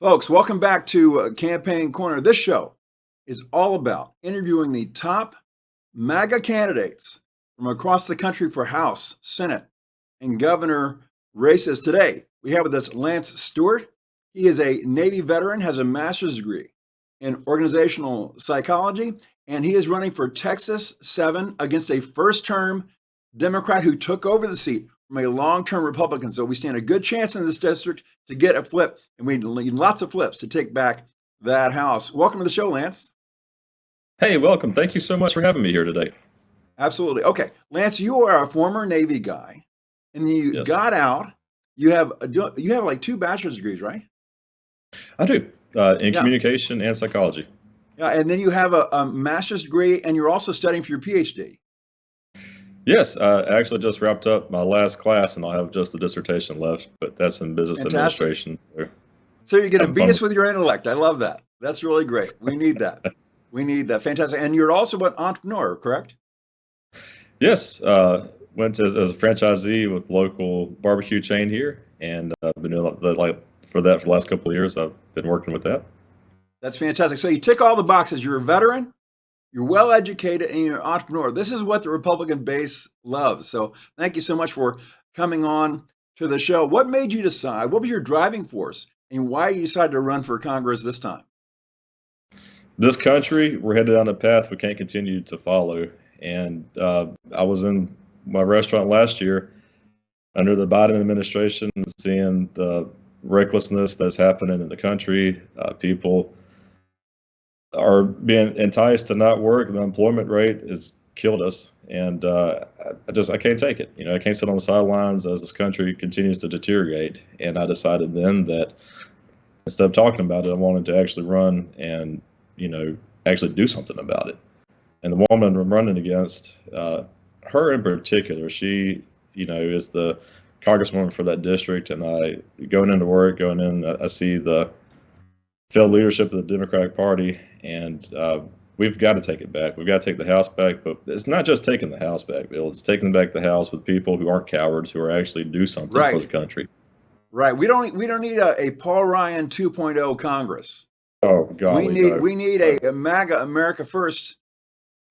Folks, welcome back to Campaign Corner. This show is all about interviewing the top MAGA candidates from across the country for House, Senate, and governor races. Today, we have with us Lance Stewart. He is a Navy veteran, has a master's degree in organizational psychology, and he is running for Texas 7 against a first-term Democrat who took over the seat from a long-term Republican. So we stand a good chance in this district to get a flip, and we need lots of flips to take back that house. Welcome to the show, Lance. Hey, welcome. Thank you so much for having me here today. Absolutely. Okay, Lance, you are a former Navy guy, and you Yes. got out. You have like 2 bachelor's degrees, right? I do, in Yeah. communication and psychology. Yeah, and then you have a master's degree, and you're also studying for your PhD. Yes, I actually just wrapped up my last class, and I'll have just the dissertation left, but that's in business Fantastic. administration. So you're going to Having beat fun. us with your intellect. I love that. That's really great. We need that. We need that. Fantastic. And you're also an entrepreneur, correct? Yes, went as a franchisee with local barbecue chain here, and been doing for the last couple of years. I've been working with that. That's fantastic. So you tick all the boxes. You're a veteran, you're well educated, and you're an entrepreneur. This is what the Republican base loves. So thank you so much for coming on to the show. What made you decide? What was your driving force, and why you decided to run for Congress this time? This country, we're headed down a path we can't continue to follow. And I was in my restaurant last year under the Biden administration, seeing the recklessness that's happening in the country. People are being enticed to not work. The unemployment rate has killed us, and I can't take it. I can't sit on the sidelines as this country continues to deteriorate. And I decided then that instead of talking about it, I wanted to actually run and actually do something about it. And the woman I'm running against, her in particular, she is the congresswoman for that district. And I going in, I see the failed leadership of the Democratic Party, and we've got to take it back. We've got to take the House back, but it's not just taking the House back, Bill. It's taking back the House with people who aren't cowards, who are actually do something for the country. Right. We don't need a Paul Ryan 2.0 Congress. Oh God. We need a MAGA America First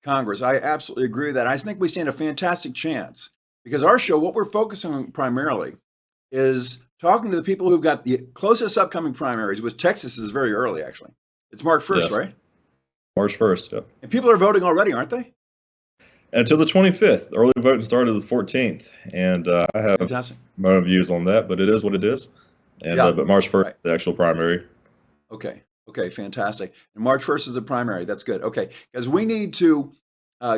Congress. I absolutely agree with that. I think we stand a fantastic chance because our show, what we're focusing on primarily is talking to the people who've got the closest upcoming primaries, which Texas is very early, actually. It's March 1st, Yes. right? March 1st, yeah. And people are voting already, aren't they? Until the 25th. Early voting started the 14th, and I have Fantastic. my own views on that, but it is what it is. And Yeah. but March 1st, Right. the actual primary. Okay, fantastic. And March 1st is the primary. That's good. Okay, because we need to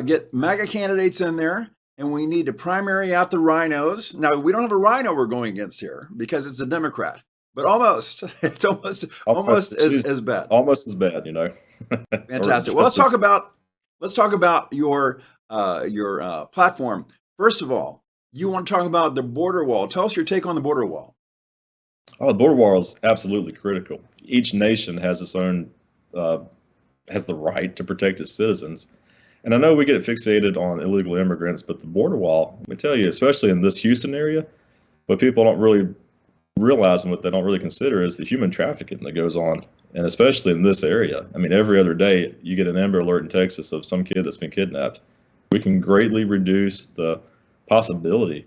get MAGA candidates in there, and we need to primary out the rhinos. Now, we don't have a rhino we're going against here because it's a Democrat, but almost. It's almost as bad. Almost as bad, Fantastic. Well, let's talk about your platform. First of all, you want to talk about the border wall. Tell us your take on the border wall. Oh, the border wall is absolutely critical. Each nation has its own, has the right to protect its citizens. And I know we get fixated on illegal immigrants, but the border wall, let me tell you, especially in this Houston area, what people don't really realize and what they don't really consider is the human trafficking that goes on. And especially in this area. I mean, every other day you get an Amber Alert in Texas of some kid that's been kidnapped. We can greatly reduce the possibility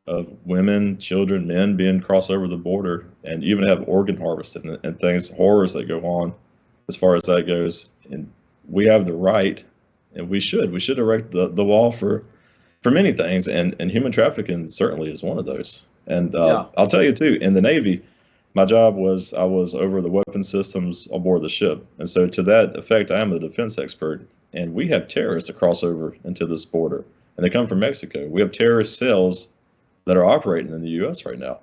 of women, children, men being crossed over the border, and even have organ harvesting and things, horrors that go on as far as that goes. And we have the right, and we should erect the wall for many things, and human trafficking certainly is one of those. And I'll tell you too, in the Navy, my job was I was over the weapon systems on board the ship. And so to that effect, I am a defense expert, and we have terrorists that cross over into this border, and they come from Mexico. We have terrorist cells that are operating in the U.S. right now.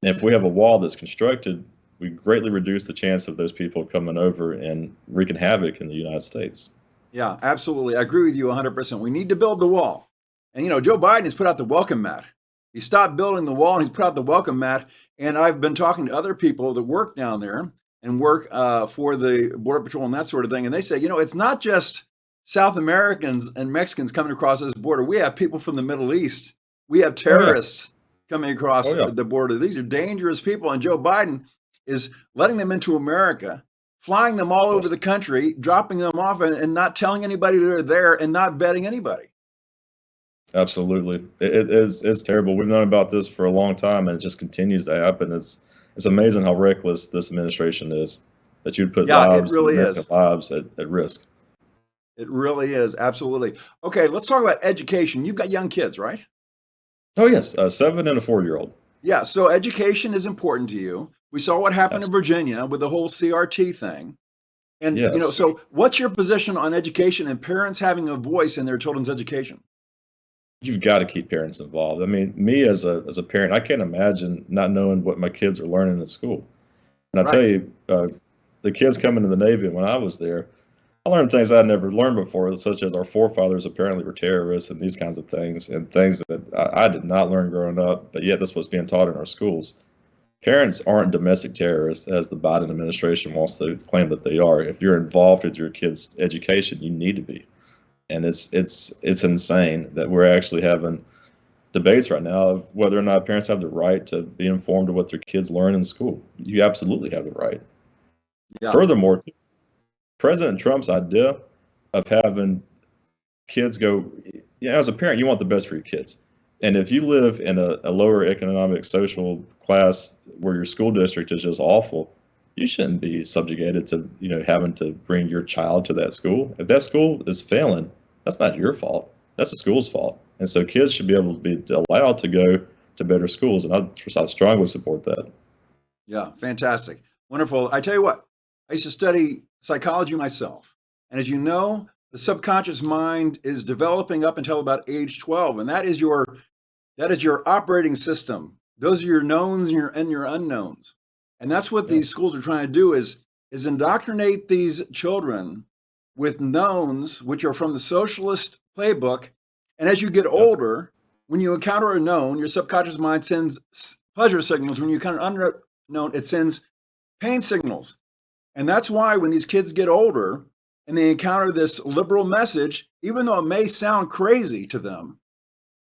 And if we have a wall that's constructed, we greatly reduce the chance of those people coming over and wreaking havoc in the United States. Yeah, absolutely. I agree with you 100%. We need to build the wall. And, Joe Biden has put out the welcome mat. He stopped building the wall and he's put out the welcome mat. And I've been talking to other people that work down there and work for the Border Patrol and that sort of thing. And they say, it's not just South Americans and Mexicans coming across this border. We have people from the Middle East. We have terrorists coming across the border. These are dangerous people. And Joe Biden is letting them into America, flying them all over Yes. the country, dropping them off, and not telling anybody they're there, and not vetting anybody. Absolutely. It's terrible. We've known about this for a long time, and it just continues to happen. It's amazing how reckless this administration is, that you'd put Yeah, it lives, really American is. lives at risk. It really is. Absolutely. Okay, let's talk about education. You've got young kids, right? Oh, yes, a 7 and a 4-year-old. Yeah, so education is important to you. We saw what happened in Absolutely. Virginia with the whole CRT thing. And, Yes. so what's your position on education and parents having a voice in their children's education? You've got to keep parents involved. I mean, me as a parent, I can't imagine not knowing what my kids are learning in school. And I tell Right. you, the kids coming to the Navy when I was there, I learned things I'd never learned before, such as our forefathers apparently were terrorists and these kinds of things, and things that I did not learn growing up, but yet this was being taught in our schools. Parents aren't domestic terrorists, as the Biden administration wants to claim that they are. If you're involved with your kids' education, you need to be. And it's insane that we're actually having debates right now of whether or not parents have the right to be informed of what their kids learn in school. You absolutely have the right. Yeah. Furthermore, President Trump's idea of having kids go, as a parent, you want the best for your kids. And if you live in a lower economic social class where your school district is just awful, you shouldn't be subjugated to, having to bring your child to that school. If that school is failing, that's not your fault. That's the school's fault. And so kids should be able to be allowed to go to better schools. And I strongly support that. Yeah, fantastic. Wonderful. I tell you what, I used to study psychology myself. And as you know, the subconscious mind is developing up until about age 12, and that is your operating system. Those are your knowns and your unknowns. And that's what Yeah. these schools are trying to do is indoctrinate these children with knowns which are from the socialist playbook. And as you get Yep. older, when you encounter a known, your subconscious mind sends pleasure signals. When you encounter an unknown, it sends pain signals. And that's why when these kids get older and they encounter this liberal message, even though it may sound crazy to them,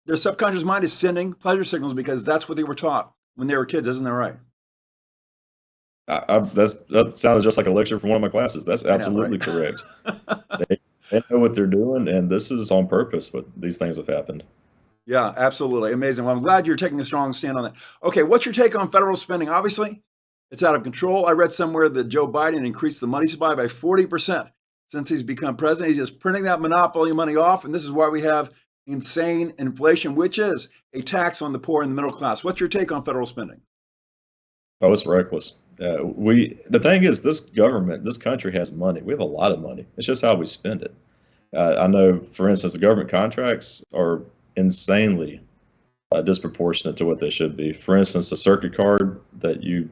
their subconscious mind is sending pleasure signals because that's what they were taught when they were kids. Isn't that right? That sounded just like a lecture from one of my classes. That's I know, right? absolutely correct. They know what they're doing, and this is on purpose, but these things have happened. Yeah, absolutely. Amazing. Well, I'm glad you're taking a strong stand on that. Okay, what's your take on federal spending? Obviously, it's out of control. I read somewhere that Joe Biden increased the money supply by 40% since he's become president. He's just printing that monopoly money off. And this is why we have insane inflation, which is a tax on the poor and the middle class. What's your take on federal spending? Oh, it's reckless. The thing is, this government, this country has money. We have a lot of money. It's just how we spend it. I know, for instance, the government contracts are insanely disproportionate to what they should be. For instance, the circuit card that you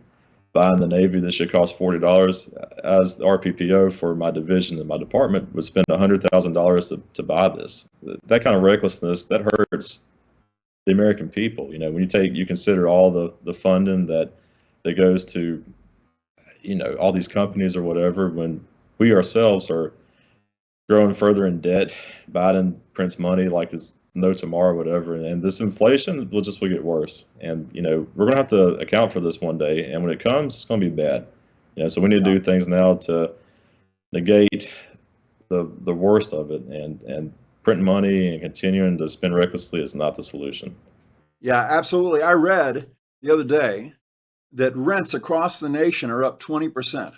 buy in the Navy that should cost $40, as the RPPO for my division and my department would spend $100,000 to buy this. That kind of recklessness, that hurts the American people. When you consider all the funding that goes to, all these companies or whatever, when we ourselves are growing further in debt, Biden prints money like it's no tomorrow, whatever, and this inflation will get worse. And we're gonna have to account for this one day, and when it comes, it's gonna be bad. So we need to Yeah. do things now to negate the worst of it, and printing money and continuing to spend recklessly is not the solution. Yeah, absolutely. I read the other day that rents across the nation are up 20%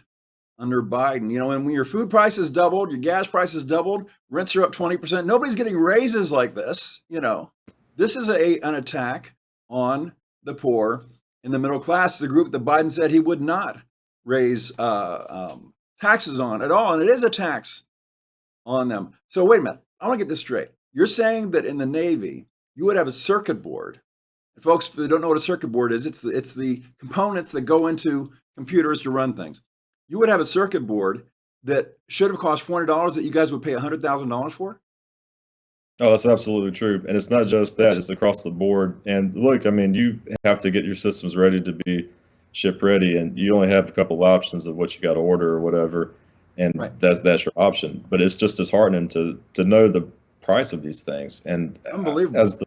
under Biden. And when your food prices doubled, your gas prices doubled, rents are up 20%. Nobody's getting raises like this. This is an attack on the poor and the middle class, the group that Biden said he would not raise taxes on at all. And it is a tax on them. So wait a minute. I want to get this straight. You're saying that in the Navy, you would have a circuit board. And folks, if they don't know what a circuit board is, it's the components that go into computers to run things. You would have a circuit board that should have cost $400 that you guys would pay $100,000 for? Oh, that's absolutely true. And it's not just that, That's it's across the board. And look, I mean, you have to get your systems ready to be ship ready, and you only have a couple of options of what you got to order or whatever. And right. that's your option. But it's just disheartening to know the price of these things. And Unbelievable. as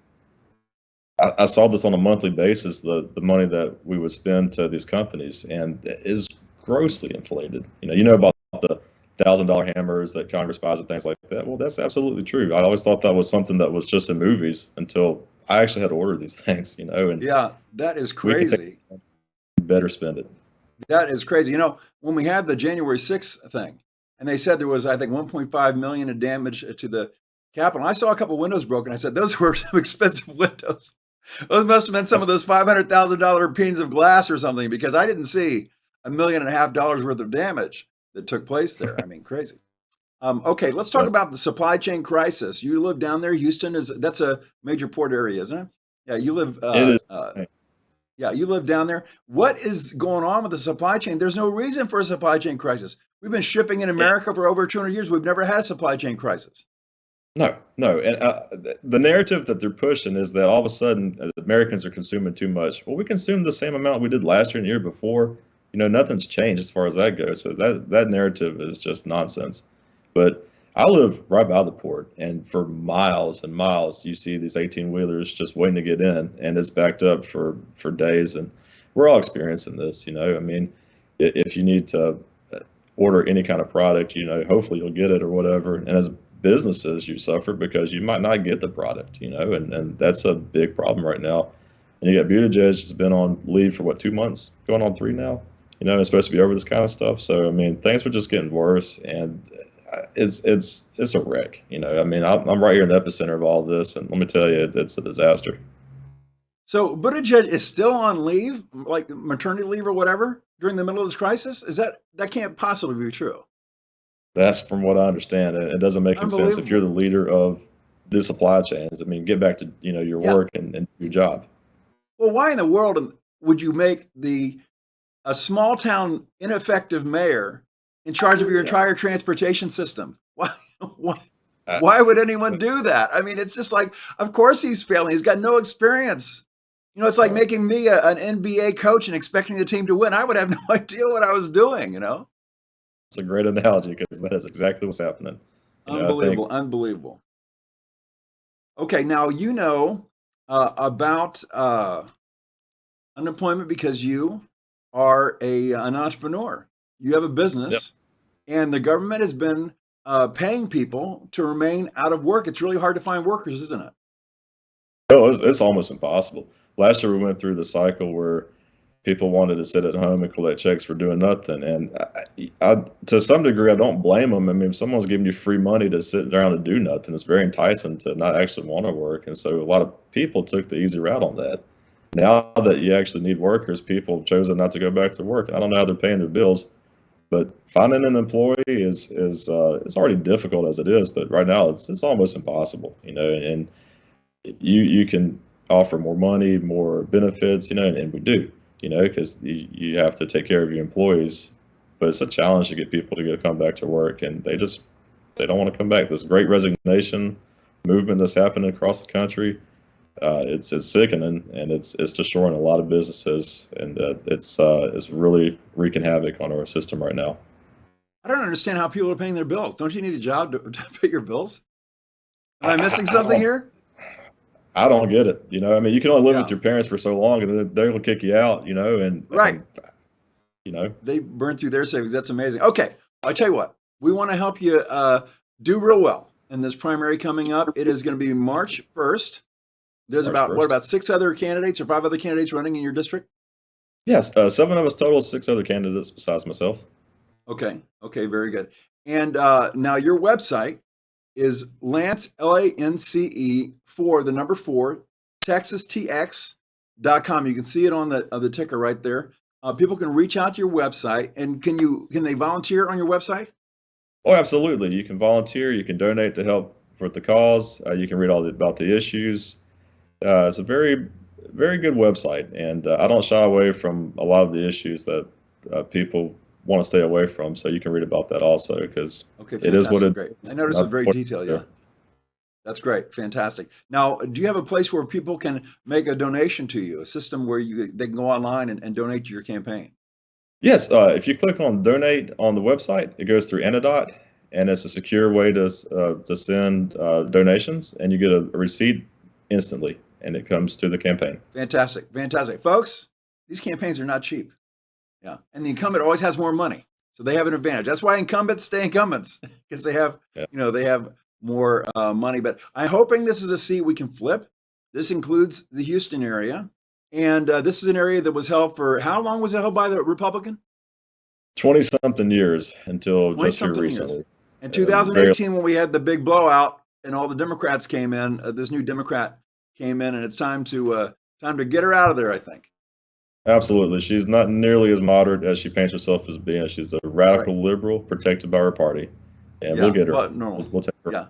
I saw this on a monthly basis, the money that we would spend to these companies, and it is grossly inflated. You know about the $1,000 hammers that Congress buys and things like that. Well, that's absolutely true. I always thought that was something that was just in movies until I actually had to order these things, and Yeah, that is we can take crazy. better spend it. That is crazy. When we had the January 6th thing, and they said there was, I think, 1.5 million in damage to the Capitol. I saw a couple windows broken. I said, those were some expensive windows. Those must have been some of those $500,000 panes of glass or something, because I didn't see $1.5 million worth of damage that took place there. I mean, crazy. Okay, let's talk about the supply chain crisis. You live down there. Houston that's a major port area, isn't it? Yeah, you live. It is. Yeah, you live down there. What is going on with the supply chain? There's no reason for a supply chain crisis. We've been shipping in America for over 200 years. We've never had a supply chain crisis. No, no. And the narrative that they're pushing is that all of a sudden Americans are consuming too much. Well, we consumed the same amount we did last year and the year before. Nothing's changed as far as that goes. So that narrative is just nonsense. But I live right by the port, and for miles and miles, you see these 18-wheelers just waiting to get in, and it's backed up for days. And we're all experiencing this. I mean, if you need to order any kind of product, hopefully you'll get it or whatever. And as businesses, you suffer because you might not get the product, and that's a big problem right now. And you got Buttigieg has been on leave for what, 2 months, going on 3 now. It's supposed to be over this kind of stuff. So I mean, things were just getting worse, and it's a wreck. I mean, I'm right here in the epicenter of all this, and let me tell you, it's a disaster. So Buttigieg is still on leave, like maternity leave or whatever, during the middle of this crisis? That can't possibly be true? That's from what I understand. It doesn't make any sense if you're the leader of the supply chains. I mean, get back to your work and your job. Well, why in the world would you make a small town ineffective mayor in charge of your entire transportation system? Why would anyone do that? I mean, it's just like, of course he's failing. He's got no experience. It's like making me an NBA coach and expecting the team to win. I would have no idea what I was doing, It's a great analogy because that is exactly what's happening. Unbelievable, unbelievable. Okay, now about unemployment because you are an entrepreneur. You have a business, and the government has been paying people to remain out of work. It's really hard to find workers, isn't it? Oh, it's almost impossible. Last year we went through the cycle where people wanted to sit at home and collect checks for doing nothing. And I, to some degree, I don't blame them. I mean, if someone's giving you free money to sit around and do nothing, it's very enticing to not actually want to work. And so a lot of people took the easy route on that. Now that you actually need workers, people have chosen not to go back to work. I don't know how they're paying their bills, but finding an employee is it's already difficult as it is. But right now, it's almost impossible. And you can offer more money, more benefits, and we do. Because you have to take care of your employees, but it's a challenge to get people to come back to work, and they don't want to come back. This great resignation movement that's happening across the country, it's sickening, and it's destroying a lot of businesses, and it's really wreaking havoc on our system right now. I don't understand how people are paying their bills. Don't you need a job to pay your bills? Am I missing something here? I don't get it. I mean, you can only live with your parents for so long, and then they'll kick you out, and right. They burn through their savings. That's amazing. Okay. I tell you what, we want to help you do real well in this primary coming up. It is going to be March 1st. There's about 6 other candidates or 5 other candidates running in your district? Yes. 7 of us total, 6 other candidates besides myself. Okay. Very good. And now your website is Lance, LANCE 4 TexasTX.com. You can see it on the ticker right there. People can reach out to your website, and can they volunteer on your website? Oh, absolutely. You can volunteer. You can donate to help with the cause. You can read about the issues. It's a very, very good website, and I don't shy away from a lot of the issues that people want to stay away from. So you can read about that also, because it is what it is. I noticed it's very detailed. Yeah. That's great. Fantastic. Now, do you have a place where people can make a donation to you, a system where they can go online and donate to your campaign? Yes. If you click on donate on the website, it goes through Anodot, and it's a secure way to send donations, and you get a receipt instantly. and it comes to the campaign. Fantastic. Fantastic. Folks, these campaigns are not cheap. Yeah. And the incumbent always has more money. So they have an advantage. That's why incumbents stay incumbents, because they have, they have more money. But I'm hoping this is a seat we can flip. This includes the Houston area. And this is an area that was held for, how long was it held by the Republican? 20-something years until just here recently. In 2018, when we had the big blowout and all the Democrats came in, this new Democrat came in, and it's time to get her out of there, I think. Absolutely. She's not nearly as moderate as she paints herself as being. She's a radical liberal protected by her party. And we'll get her. We'll take her. Yeah.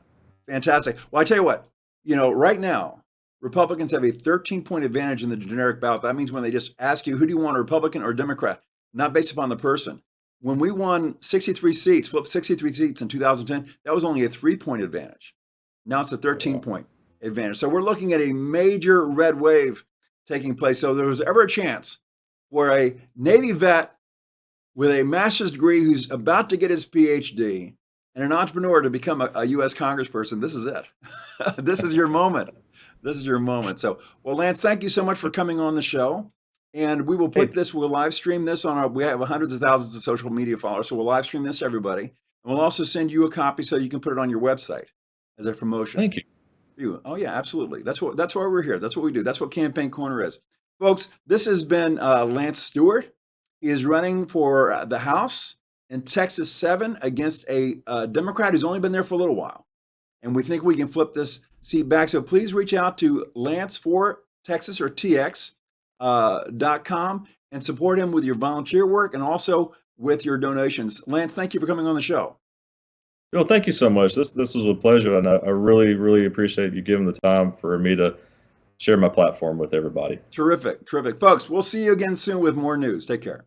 Fantastic. Well, I tell you what, right now, Republicans have a 13-point advantage in the generic ballot. That means when they just ask you, who do you want, a Republican or Democrat? Not based upon the person. When we won 63 seats, flipped 63 seats in 2010, that was only a 3-point advantage. Now it's a 13-point advantage. So we're looking at a major red wave taking place. So there was ever a chance for a Navy vet with a master's degree who's about to get his PhD and an entrepreneur to become a U.S. congressperson. This is it. This is your moment. This is your moment. So, well, Lance, thank you so much for coming on the show. And we will put this, we'll live stream this on we have hundreds of thousands of social media followers. So we'll live stream this to everybody. And we'll also send you a copy so you can put it on your website as a promotion. Thank you. Oh yeah, absolutely. That's why we're here. That's what we do. That's what Campaign Corner is. Folks, this has been Lance Stewart. He is running for the House in Texas 7 against a Democrat who's only been there for a little while. And we think we can flip this seat back. So please reach out to Lance for Texas or TX.com and support him with your volunteer work and also with your donations. Lance, thank you for coming on the show. Bill, thank you so much. This was a pleasure, and I really, really appreciate you giving the time for me to share my platform with everybody. Terrific, terrific. Folks, we'll see you again soon with more news. Take care.